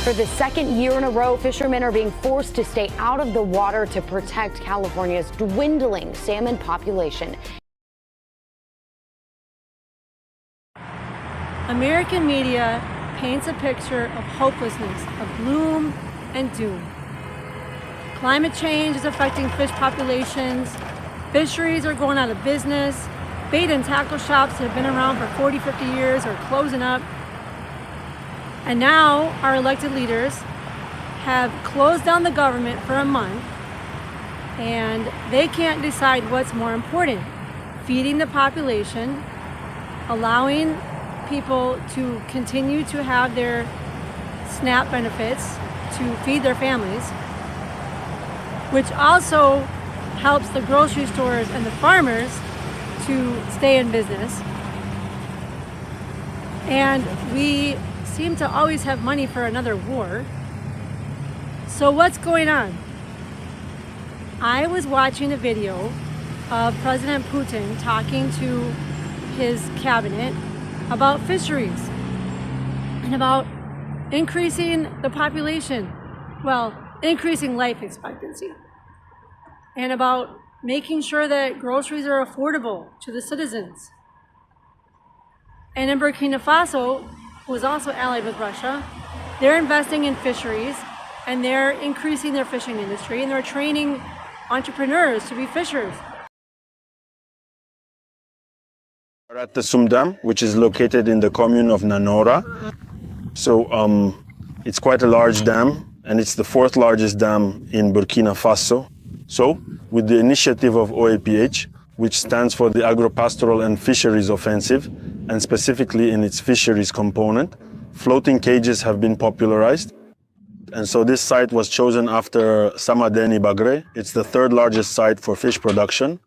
For the second year in a row, fishermen are being forced to stay out of the water to protect California's dwindling salmon population. American media paints a picture of hopelessness, of gloom and doom. Climate change is affecting fish populations. Fisheries are going out of business. Bait and tackle shops that have been around for 40, 50 years are closing up. And now our elected leaders have closed down the government for a month, and they can't decide what's more important: feeding the population, allowing people to continue to have their SNAP benefits to feed their families, which also helps the grocery stores and the farmers to stay in business. And we seem to always have money for another war. So what's going on? I was watching a video of President Putin talking to his cabinet about fisheries and about increasing the population, well, increasing life expectancy, and about making sure that groceries are affordable to the citizens. And in Burkina Faso, who is also allied with Russia, they're investing in fisheries, and they're increasing their fishing industry, and they're training entrepreneurs to be fishers. We're at the Sum Dam, which is located in the commune of Nanora. So it's quite a large dam, and it's the fourth largest dam in Burkina Faso. So with the initiative of OAPH, which stands for the Agropastoral and Fisheries Offensive, and specifically in its fisheries component, floating cages have been popularized. And so this site was chosen after Samadeni Bagre. It's the third largest site for fish production.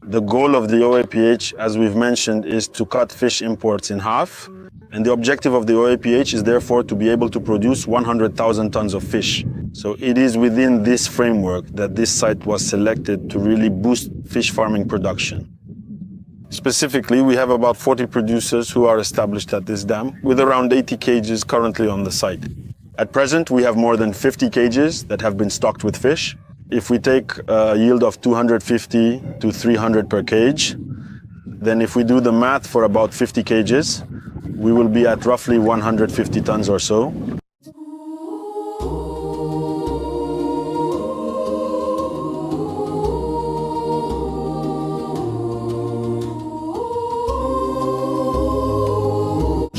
The goal of the OAPH, as we've mentioned, is to cut fish imports in half. And the objective of the OAPH is therefore to be able to produce 100,000 tons of fish. So it is within this framework that this site was selected to really boost fish farming production. Specifically, we have about 40 producers who are established at this dam, with around 80 cages currently on the site. At present, we have more than 50 cages that have been stocked with fish. If we take a yield of 250 to 300 per cage, then if we do the math for about 50 cages, we will be at roughly 150 tons or so.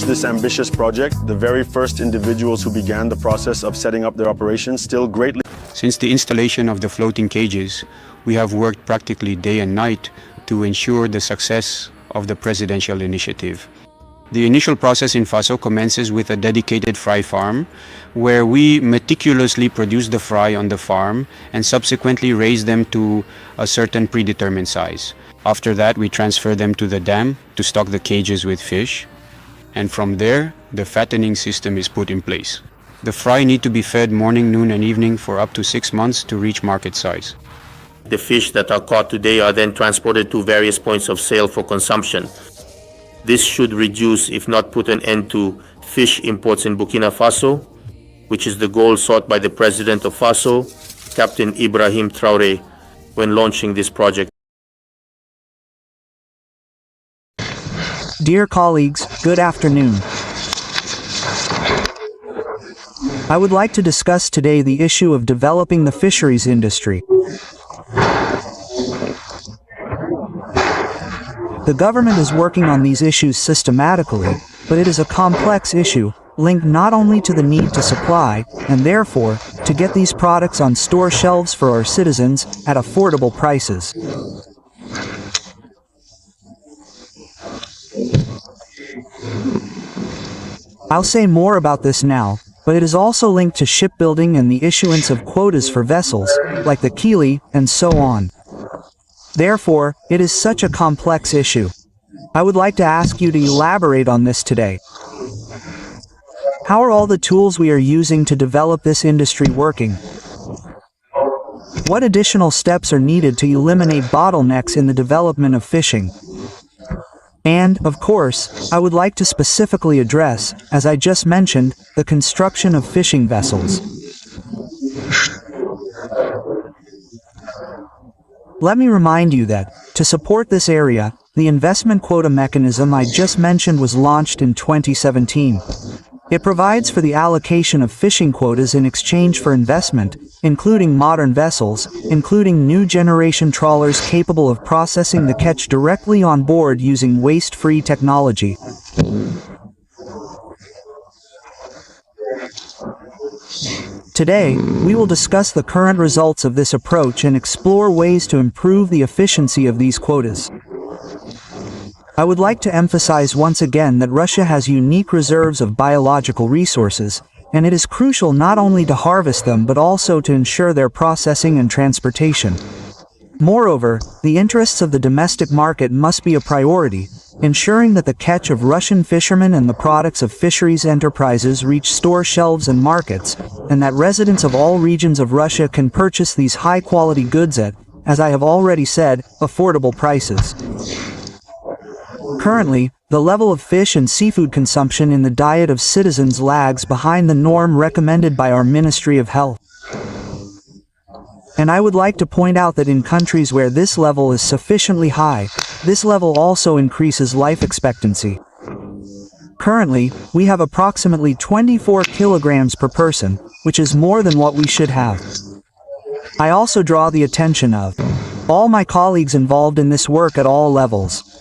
This ambitious project, the very first individuals who began the process of setting up their operations still greatly. Since the installation of the floating cages, we have worked practically day and night to ensure the success of the presidential initiative. The initial process in Faso commences with a dedicated fry farm, where we meticulously produce the fry on the farm and subsequently raise them to a certain predetermined size. After that, we transfer them to the dam to stock the cages with fish. And from there, the fattening system is put in place. The fry need to be fed morning, noon, and evening for up to 6 months to reach market size. The fish that are caught today are then transported to various points of sale for consumption. This should reduce, if not put an end to, fish imports in Burkina Faso, which is the goal sought by the president of Faso, Captain Ibrahim Traoré, when launching this project. Dear colleagues, good afternoon. I would like to discuss today the issue of developing the fisheries industry. The government is working on these issues systematically, but it is a complex issue, linked not only to the need to supply, and therefore, to get these products on store shelves for our citizens at affordable prices. I'll say more about this now, but it is also linked to shipbuilding and the issuance of quotas for vessels, like the Kili, and so on. Therefore, it is such a complex issue. I would like to ask you to elaborate on this today. How are all the tools we are using to develop this industry working? What additional steps are needed to eliminate bottlenecks in the development of fishing? And, of course, I would like to specifically address, as I just mentioned, the construction of fishing vessels. Let me remind you that, to support this area, the investment quota mechanism I just mentioned was launched in 2017. It provides for the allocation of fishing quotas in exchange for investment, including modern vessels, including new generation trawlers capable of processing the catch directly on board using waste-free technology. Today, we will discuss the current results of this approach and explore ways to improve the efficiency of these quotas. I would like to emphasize once again that Russia has unique reserves of biological resources, and it is crucial not only to harvest them but also to ensure their processing and transportation. Moreover, the interests of the domestic market must be a priority, ensuring that the catch of Russian fishermen and the products of fisheries enterprises reach store shelves and markets, and that residents of all regions of Russia can purchase these high-quality goods at, as I have already said, affordable prices. Currently, the level of fish and seafood consumption in the diet of citizens lags behind the norm recommended by our Ministry of Health. And I would like to point out that in countries where this level is sufficiently high, this level also increases life expectancy. Currently, we have approximately 24 kilograms per person, which is more than what we should have. I also draw the attention of all my colleagues involved in this work at all levels.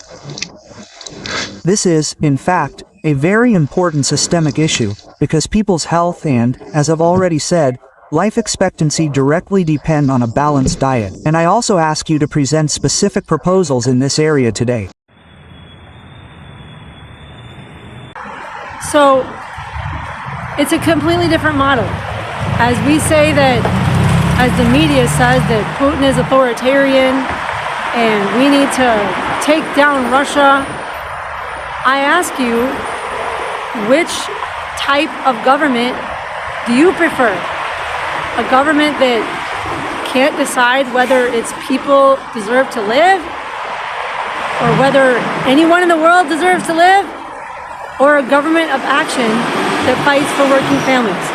This is, in fact, a very important systemic issue, because people's health and, as I've already said, life expectancy directly depend on a balanced diet, and I also ask you to present specific proposals in this area today. So, it's a completely different model. As we say that, as the media says that Putin is authoritarian and we need to take down Russia, I ask you, which type of government do you prefer? A government that can't decide whether its people deserve to live, or whether anyone in the world deserves to live, or a government of action that fights for working families?